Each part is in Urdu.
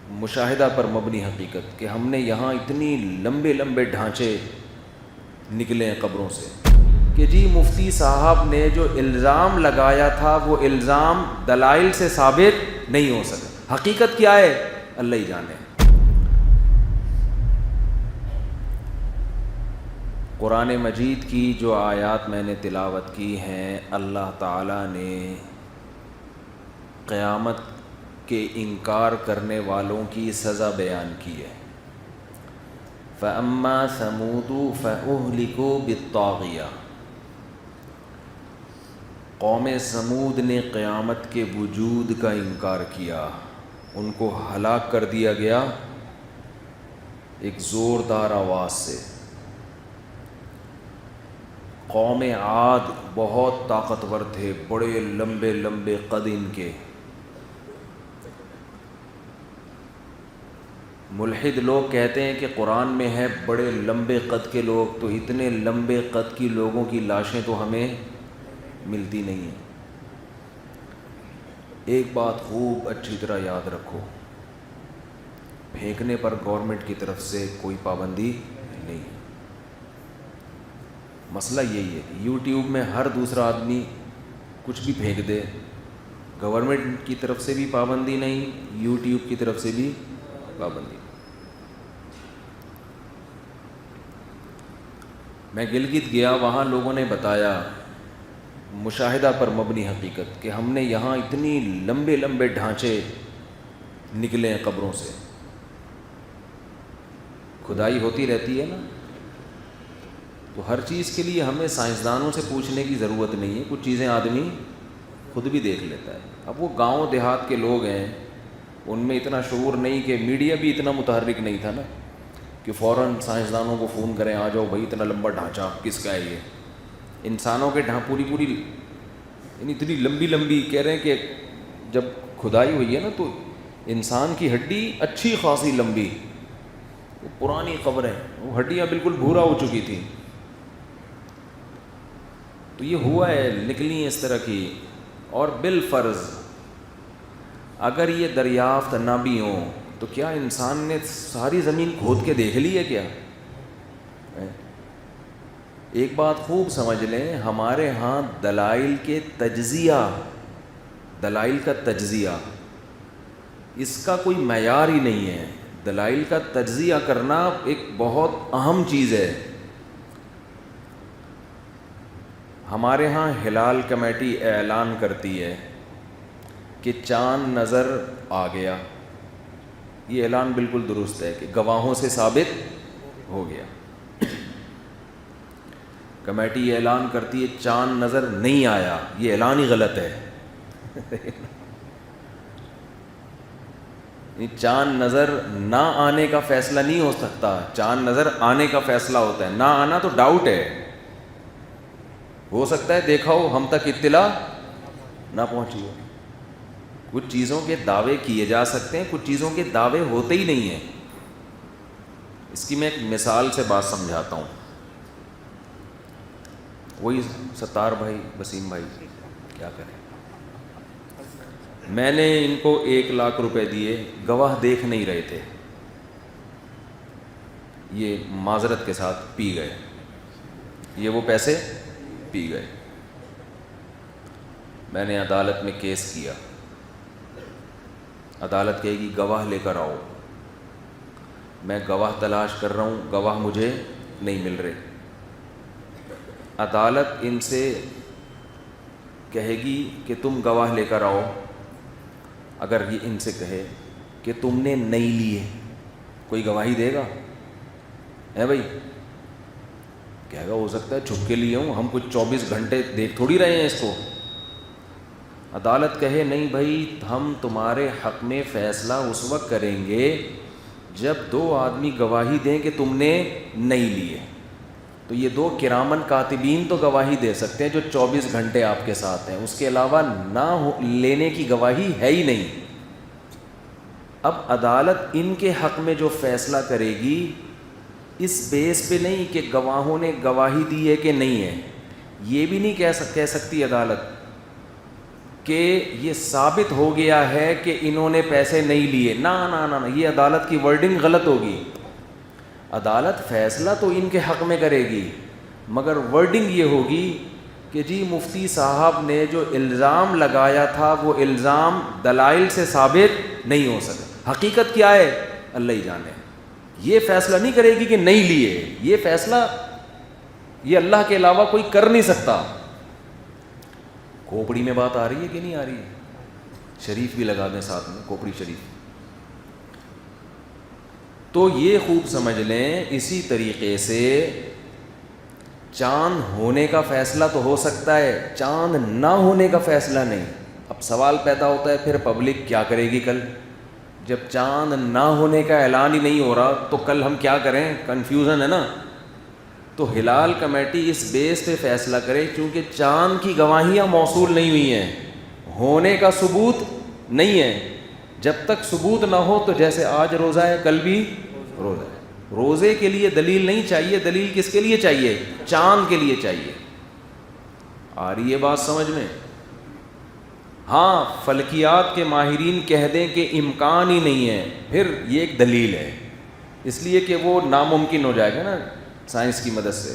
مشاہدہ پر مبنی حقیقت کہ ہم نے یہاں اتنی لمبے لمبے ڈھانچے نکلے ہیں قبروں سے کہ جی مفتی صاحب نے جو الزام لگایا تھا وہ الزام دلائل سے ثابت نہیں ہو سکا. حقیقت کیا ہے اللہ ہی جانے. قرآن مجید کی جو آیات میں نے تلاوت کی ہیں اللہ تعالیٰ نے قیامت کے انکار کرنے والوں کی سزا بیان کی ہے. فَأَمَّا ثَمُودُ فَأُهْلِكُوا بِالطَّاغِيَةِ. قوم سمود نے قیامت کے وجود کا انکار کیا، ان کو ہلاک کر دیا گیا ایک زوردار آواز سے. قوم عاد بہت طاقتور تھے، بڑے لمبے لمبے قد ان کے. ملحد لوگ کہتے ہیں کہ قرآن میں ہے بڑے لمبے قد کے لوگ، تو اتنے لمبے قد کی لوگوں کی لاشیں تو ہمیں ملتی نہیں ہیں. ایک بات خوب اچھی طرح یاد رکھو، پھینکنے پر گورنمنٹ کی طرف سے کوئی پابندی نہیں. مسئلہ یہی ہے کہ یوٹیوب میں ہر دوسرا آدمی کچھ بھی پھینک دے، گورنمنٹ کی طرف سے بھی پابندی نہیں، یوٹیوب کی طرف سے بھی پابندی. میں گلگت گیا، وہاں لوگوں نے بتایا مشاہدہ پر مبنی حقیقت کہ ہم نے یہاں اتنی لمبے لمبے ڈھانچے نکلے ہیں قبروں سے. کھدائی ہوتی رہتی ہے نا، تو ہر چیز کے لیے ہمیں سائنسدانوں سے پوچھنے کی ضرورت نہیں ہے، کچھ چیزیں آدمی خود بھی دیکھ لیتا ہے. اب وہ گاؤں دیہات کے لوگ ہیں، ان میں اتنا شعور نہیں، کہ میڈیا بھی اتنا متحرک نہیں تھا نا کہ فوراً سائنسدانوں کو فون کریں آ جاؤ بھائی اتنا لمبا ڈھانچہ کس کا ہے یہ. انسانوں کے پوری یعنی اتنی لمبی لمبی کہہ رہے ہیں کہ جب کھدائی ہوئی ہے نا تو انسان کی ہڈی اچھی خاصی لمبی، وہ پرانی قبریں، وہ ہڈیاں بالکل بھورا ہو چکی تھیں. تو یہ ہوا ہے، نکلی اس طرح کی. اور بالفرض اگر یہ دریافت نہ بھی ہوں تو کیا انسان نے ساری زمین کھود کے دیکھ لی ہے کیا؟ ایک بات خوب سمجھ لیں، ہمارے ہاں دلائل کا تجزیہ اس کا کوئی معیار ہی نہیں ہے. دلائل کا تجزیہ کرنا ایک بہت اہم چیز ہے. ہمارے ہاں ہلال کمیٹی اعلان کرتی ہے کہ چاند نظر آ گیا. یہ اعلان بالکل درست ہے کہ گواہوں سے ثابت ہو گیا. کمیٹی یہ اعلان کرتی ہے چاند نظر نہیں آیا، یہ اعلان ہی غلط ہے. چاند نظر نہ آنے کا فیصلہ نہیں ہو سکتا، چاند نظر آنے کا فیصلہ ہوتا ہے. نہ آنا تو ڈاؤٹ ہے، ہو سکتا ہے دیکھا ہو ہم تک اطلاع نہ پہنچی ہو. کچھ چیزوں کے دعوے کیے جا سکتے ہیں، کچھ چیزوں کے دعوے ہوتے ہی نہیں ہیں. اس کی میں ایک مثال سے بات سمجھاتا ہوں. وہی ستار بھائی، وسیم بھائی کیا کریں، میں نے ان کو 1,00,000 روپے دیے، گواہ دیکھ نہیں رہے تھے، یہ معذرت کے ساتھ پی گئے، یہ وہ پیسے پی گئے. میں نے عدالت میں کیس کیا، عدالت کہے گی گواہ لے کر آؤ. میں گواہ تلاش کر رہا ہوں، گواہ مجھے نہیں مل رہے. عدالت ان سے کہے گی کہ تم گواہ لے کر آؤ. اگر یہ ان سے کہے کہ تم نے نہیں لیے، کوئی گواہی دے گا؟ ہے بھائی، کہے گا ہو سکتا ہے چھپ کے لیے ہوں، ہم کچھ 24 گھنٹے دیکھ تھوڑی رہے ہیں اس کو. عدالت کہے نہیں بھائی، ہم تمہارے حق میں فیصلہ اس وقت کریں گے جب 2 آدمی گواہی دیں کہ تم نے نہیں لیے. تو یہ 2 کرامن کاتبین تو گواہی دے سکتے ہیں جو 24 گھنٹے آپ کے ساتھ ہیں، اس کے علاوہ نہ لینے کی گواہی ہے ہی نہیں. اب عدالت ان کے حق میں جو فیصلہ کرے گی اس بیس پہ نہیں کہ گواہوں نے گواہی دی ہے کہ نہیں ہے. یہ بھی نہیں کہہ سکتی عدالت کہ یہ ثابت ہو گیا ہے کہ انہوں نے پیسے نہیں لیے، نہ نہ نہ، یہ عدالت کی ورڈنگ غلط ہوگی. عدالت فیصلہ تو ان کے حق میں کرے گی، مگر ورڈنگ یہ ہوگی کہ جی مفتی صاحب نے جو الزام لگایا تھا وہ الزام دلائل سے ثابت نہیں ہو سکا. حقیقت کیا ہے اللہ ہی جانے. یہ فیصلہ نہیں کرے گی کہ نہیں لیے، یہ فیصلہ یہ اللہ کے علاوہ کوئی کر نہیں سکتا. کھوپڑی میں بات آ رہی ہے کہ نہیں آ رہی ہے؟ شریف بھی لگا دیں ساتھ میں، کھوپڑی شریف. تو یہ خوب سمجھ لیں، اسی طریقے سے چاند ہونے کا فیصلہ تو ہو سکتا ہے، چاند نہ ہونے کا فیصلہ نہیں. اب سوال پیدا ہوتا ہے پھر پبلک کیا کرے گی کل؟ جب چاند نہ ہونے کا اعلان ہی نہیں ہو رہا تو کل ہم کیا کریں؟ کنفیوژن ہے نا. تو ہلال کمیٹی اس بیس پہ فیصلہ کرے، چونکہ چاند کی گواہیاں موصول نہیں ہوئی ہیں، ہونے کا ثبوت نہیں ہے. جب تک ثبوت نہ ہو تو جیسے آج روزہ ہے کل بھی روزہ ہے. روزے کے لیے دلیل نہیں چاہیے، دلیل کس کے لیے چاہیے؟ چاند کے لیے چاہیے. آ رہی ہے بات سمجھ میں؟ ہاں فلکیات کے ماہرین کہہ دیں کہ امکان ہی نہیں ہے، پھر یہ ایک دلیل ہے، اس لیے کہ وہ ناممکن ہو جائے گا نا سائنس کی مدد سے.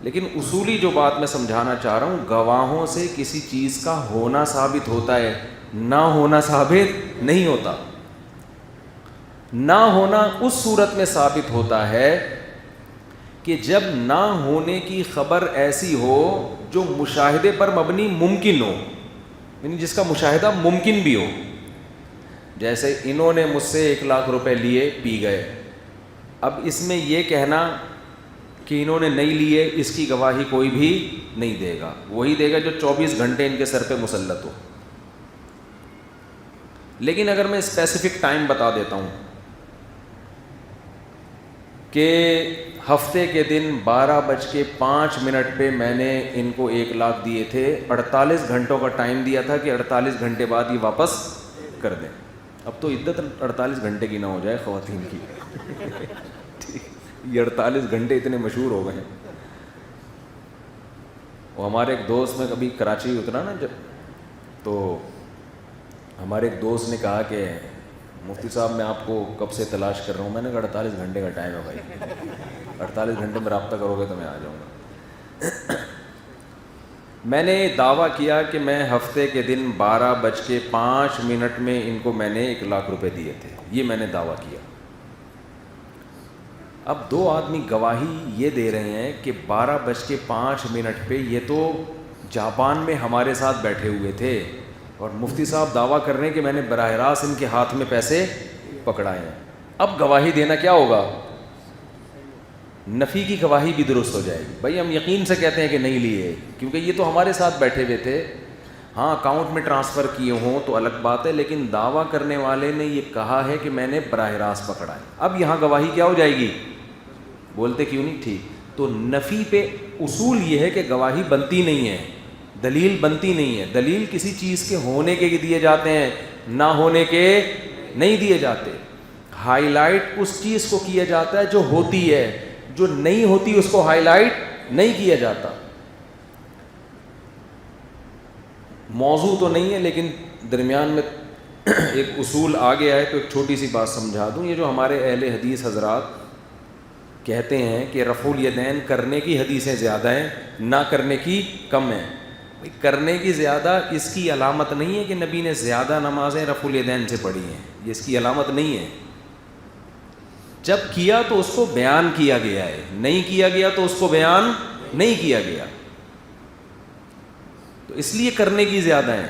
لیکن اصولی جو بات میں سمجھانا چاہ رہا ہوں، گواہوں سے کسی چیز کا ہونا ثابت ہوتا ہے، نہ ہونا ثابت نہیں ہوتا. نہ ہونا اس صورت میں ثابت ہوتا ہے کہ جب نہ ہونے کی خبر ایسی ہو جو مشاہدے پر مبنی ممکن ہو، یعنی جس کا مشاہدہ ممکن بھی ہو. جیسے انہوں نے مجھ سے 1,00,000 روپے لیے، پی گئے. اب اس میں یہ کہنا کہ انہوں نے نہیں لیے، اس کی گواہی کوئی بھی نہیں دے گا. وہی دے گا جو 24 گھنٹے ان کے سر پہ مسلط ہو. لیکن اگر میں اسپیسیفک ٹائم بتا دیتا ہوں کہ ہفتے کے دن 12:05 پہ میں نے ان کو 1,00,000 دیے تھے، 48 گھنٹوں کا ٹائم دیا تھا کہ 48 گھنٹے بعد یہ واپس کر دیں. اب تو عدت 48 گھنٹے کی نہ ہو جائے خواتین کی. یہ 48 گھنٹے اتنے مشہور ہو گئے ہیں. وہ ہمارے ایک دوست میں کبھی کراچی اترا نا جب، تو ہمارے ایک دوست نے کہا کہ مفتی صاحب میں آپ کو کب سے تلاش کر رہا ہوں. میں نے کہا 48 گھنٹے کا ٹائم ہے بھائی، 48 گھنٹے میں رابطہ کرو گے تو میں آ جاؤں گا. میں نے دعویٰ کیا کہ میں ہفتے کے دن 12:05 میں ان کو میں نے 1,00,000 روپے دیے تھے. یہ میں نے دعویٰ کیا. اب 2 آدمی گواہی یہ دے رہے ہیں کہ 12:05 پہ یہ تو جاپان میں ہمارے ساتھ بیٹھے ہوئے تھے، اور مفتی صاحب دعویٰ کر رہے ہیں کہ میں نے براہ راست ان کے ہاتھ میں پیسے پکڑائے ہیں. اب گواہی دینا کیا ہوگا؟ نفی کی گواہی بھی درست ہو جائے گی. بھائی ہم یقین سے کہتے ہیں کہ نہیں لیے، کیونکہ یہ تو ہمارے ساتھ بیٹھے ہوئے تھے. ہاں اکاؤنٹ میں ٹرانسفر کیے ہوں تو الگ بات ہے، لیکن دعویٰ کرنے والے نے یہ کہا ہے کہ میں نے براہ راست پکڑا ہے. اب یہاں گواہی کیا ہو جائے گی؟ بولتے کیوں نہیں؟ ٹھیک. تو نفی پہ اصول یہ ہے کہ گواہی بنتی نہیں ہے، دلیل بنتی نہیں ہے. دلیل کسی چیز کے ہونے کے دیے جاتے ہیں، نہ ہونے کے نہیں دیے جاتے. ہائی لائٹ اس چیز کو کیا جاتا ہے جو ہوتی ہے، جو نہیں ہوتی اس کو ہائی لائٹ نہیں کیا جاتا. موضوع تو نہیں ہے لیکن درمیان میں ایک اصول آ گیا ہے تو ایک چھوٹی سی بات سمجھا دوں. یہ جو ہمارے اہل حدیث حضرات کہتے ہیں کہ رفع الیدین کرنے کی حدیثیں زیادہ ہیں، نہ کرنے کی کم ہیں. کرنے کی زیادہ اس کی علامت نہیں ہے کہ نبی نے زیادہ نمازیں رفع الیدین سے پڑھی ہیں، یہ اس کی علامت نہیں ہے. جب کیا تو اس کو بیان کیا گیا ہے، نہیں کیا گیا تو اس کو بیان نہیں کیا گیا. تو اس لیے کرنے کی زیادہ ہیں.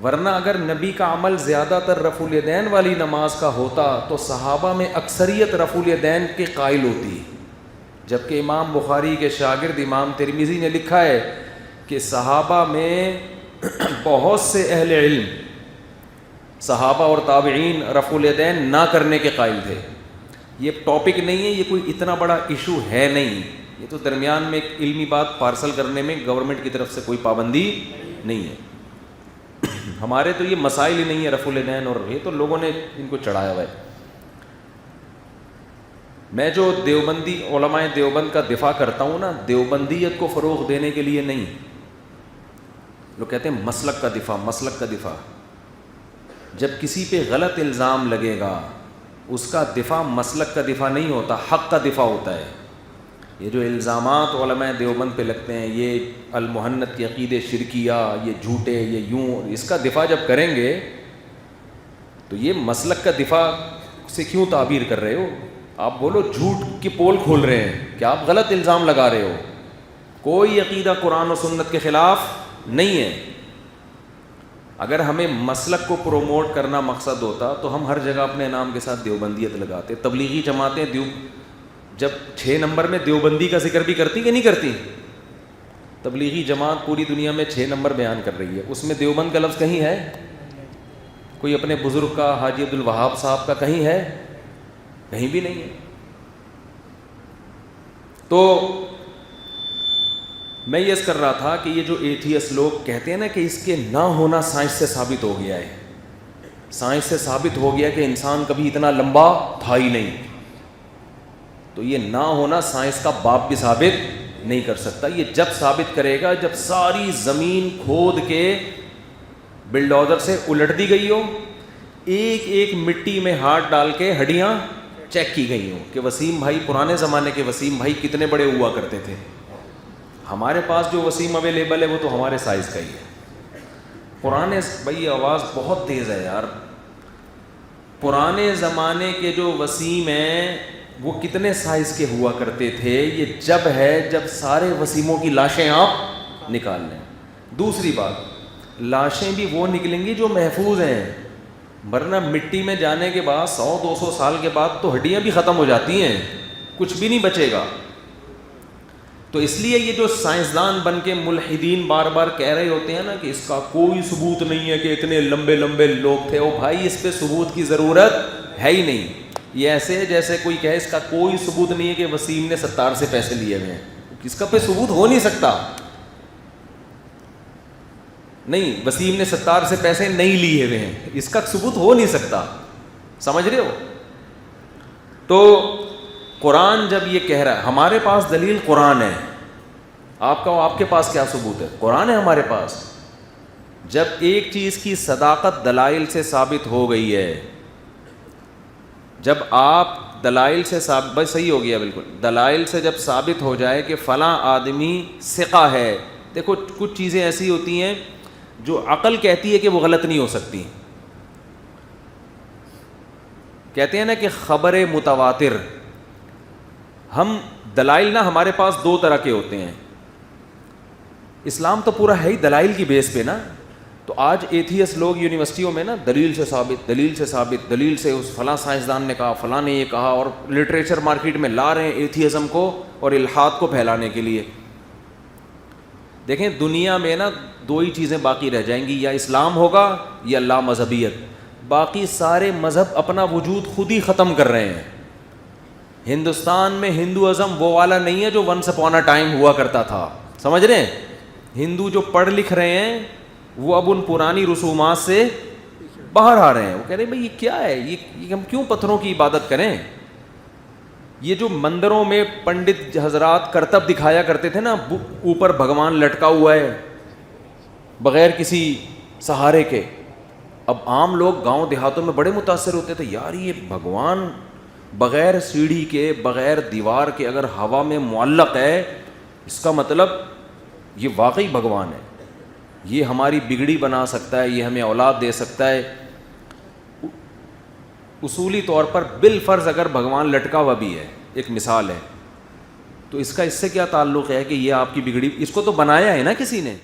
ورنہ اگر نبی کا عمل زیادہ تر رفع الیدین والی نماز کا ہوتا تو صحابہ میں اکثریت رفع الیدین کے قائل ہوتی. جبکہ امام بخاری کے شاگرد امام ترمذی نے لکھا ہے کہ صحابہ میں بہت سے اہل علم، صحابہ اور تابعین رفع الیدین نہ کرنے کے قائل تھے. یہ ٹاپک نہیں ہے، یہ کوئی اتنا بڑا ایشو ہے نہیں. یہ تو درمیان میں ایک علمی بات پارسل کرنے میں گورنمنٹ کی طرف سے کوئی پابندی نہیں ہے. ہمارے تو یہ مسائل ہی نہیں ہے رفع الیدین، اور یہ تو لوگوں نے ان کو چڑھایا ہوا ہے. میں جو دیوبندی علماء دیوبند کا دفاع کرتا ہوں نا، دیوبندیت کو فروغ دینے کے لیے نہیں. لوگ کہتے ہیں مسلک کا دفاع، مسلک کا دفاع. جب کسی پہ غلط الزام لگے گا اس کا دفاع مسلک کا دفاع نہیں ہوتا، حق کا دفاع ہوتا ہے. یہ جو الزامات علماء دیوبند پہ لگتے ہیں، یہ المحنت کے عقیدے شرکیہ، یہ جھوٹے، یہ یوں، اس کا دفاع جب کریں گے تو یہ مسلک کا دفاع سے کیوں تعبیر کر رہے ہو؟ آپ بولو جھوٹ کی پول کھول رہے ہیں کہ آپ غلط الزام لگا رہے ہو. کوئی عقیدہ قرآن و سنت کے خلاف نہیں ہے. اگر ہمیں مسلک کو پروموٹ کرنا مقصد ہوتا تو ہم ہر جگہ اپنے نام کے ساتھ دیوبندیت لگاتے. تبلیغی جماعتیں جب 6 نمبر میں دیوبندی کا ذکر بھی کرتی کہ نہیں کرتی؟ تبلیغی جماعت پوری دنیا میں 6 نمبر بیان کر رہی ہے، اس میں دیوبند کا لفظ کہیں ہے؟ کوئی اپنے بزرگ کا، حاجی عبدالوہاب صاحب کا کہیں ہے؟ کہیں بھی نہیں ہے. تو میں یہ کر رہا تھا کہ یہ جو ایتھیس لوگ کہتے ہیں نا کہ اس کے نہ ہونا سائنس سے ثابت ہو گیا ہے، سائنس سے ثابت ہو گیا کہ انسان کبھی اتنا لمبا تھا ہی نہیں، تو یہ نہ ہونا سائنس کا باپ بھی ثابت نہیں کر سکتا. یہ جب ثابت کرے گا جب ساری زمین کھود کے بلڈوزر سے الٹ دی گئی ہو، ایک ایک مٹی میں ہاتھ ڈال کے ہڈیاں چیک کی گئی ہوں کہ وسیم بھائی، پرانے زمانے کے وسیم بھائی کتنے بڑے ہوا کرتے تھے. ہمارے پاس جو وسیم اویلیبل ہے وہ تو ہمارے سائز کا ہی ہے. پرانے بھائی یہ آواز بہت تیز ہے یار. پرانے زمانے کے جو وسیم ہیں وہ کتنے سائز کے ہوا کرتے تھے، یہ جب ہے جب سارے وسیموں کی لاشیں آپ نکال لیں. دوسری بات، لاشیں بھی وہ نکلیں گی جو محفوظ ہیں، ورنہ مٹی میں جانے کے بعد 100-200 سال کے بعد تو ہڈیاں بھی ختم ہو جاتی ہیں، کچھ بھی نہیں بچے گا. تو اس لیے یہ جو سائنسدان بن کے ملحدین بار بار کہہ رہے ہوتے ہیں نا کہ اس کا کوئی ثبوت نہیں ہے کہ اتنے لمبے لمبے لوگ تھے، او بھائی اس پہ ثبوت کی ضرورت ہے ہی نہیں. یہ ایسے ہے جیسے کوئی کہے اس کا کوئی ثبوت نہیں ہے کہ وسیم نے 70 سے پیسے لیے ہوئے ہیں. اس کا پہ ثبوت ہو نہیں سکتا. نہیں، وسیم نے 70 سے پیسے نہیں لیے ہوئے ہیں، اس کا ثبوت ہو نہیں سکتا. سمجھ رہے ہو؟ تو قرآن جب یہ کہہ رہا ہے ہمارے پاس دلیل قرآن ہے، آپ کے پاس کیا ثبوت ہے؟ قرآن ہے ہمارے پاس. جب ایک چیز کی صداقت دلائل سے ثابت ہو گئی ہے، جب آپ دلائل سے ثابت، بس صحیح ہو گیا بالکل، دلائل سے جب ثابت ہو جائے کہ فلاں آدمی ثقہ ہے. دیکھو کچھ چیزیں ایسی ہوتی ہیں جو عقل کہتی ہے کہ وہ غلط نہیں ہو سکتی. کہتے ہیں نا کہ خبر متواتر، ہم دلائل نہ ہمارے پاس 2 طرح کے ہوتے ہیں. اسلام تو پورا ہے ہی دلائل کی بیس پہ نا. تو آج ایتھیس لوگ یونیورسٹیوں میں نا دلیل سے ثابت، دلیل سے ثابت، دلیل سے اس فلاں سائنسدان نے کہا، فلاں نے یہ کہا، اور لٹریچر مارکیٹ میں لا رہے ہیں ایتھیزم کو اور الحاد کو پھیلانے کے لیے. دیکھیں دنیا میں نا 2 ہی چیزیں باقی رہ جائیں گی، یا اسلام ہوگا یا لا مذہبیت. باقی سارے مذہب اپنا وجود خود ہی ختم کر رہے ہیں. ہندوستان میں ہندوازم وہ والا نہیں ہے جو ونس اپون اے ٹائم ہوا کرتا تھا. سمجھ رہے ہیں؟ ہندو جو پڑھ لکھ رہے ہیں وہ اب ان پرانی رسومات سے باہر آ رہے ہیں. وہ کہہ رہے ہیں بھائی یہ کیا ہے، یہ ہم کیوں پتھروں کی عبادت کریں؟ یہ جو مندروں میں پنڈت حضرات کرتب دکھایا کرتے تھے نا، اوپر بھگوان لٹکا ہوا ہے بغیر کسی سہارے کے، اب عام لوگ گاؤں دیہاتوں میں بڑے متاثر ہوتے تھے، یار یہ بھگوان بغیر سیڑھی کے، بغیر دیوار کے اگر ہوا میں معلق ہے، اس کا مطلب یہ واقعی بھگوان ہے، یہ ہماری بگڑی بنا سکتا ہے، یہ ہمیں اولاد دے سکتا ہے. اصولی طور پر بالفرض اگر بھگوان لٹکا ہوا بھی ہے، ایک مثال ہے، تو اس کا اس سے کیا تعلق ہے کہ یہ آپ کی بگڑی، اس کو تو بنایا ہے نا کسی نے.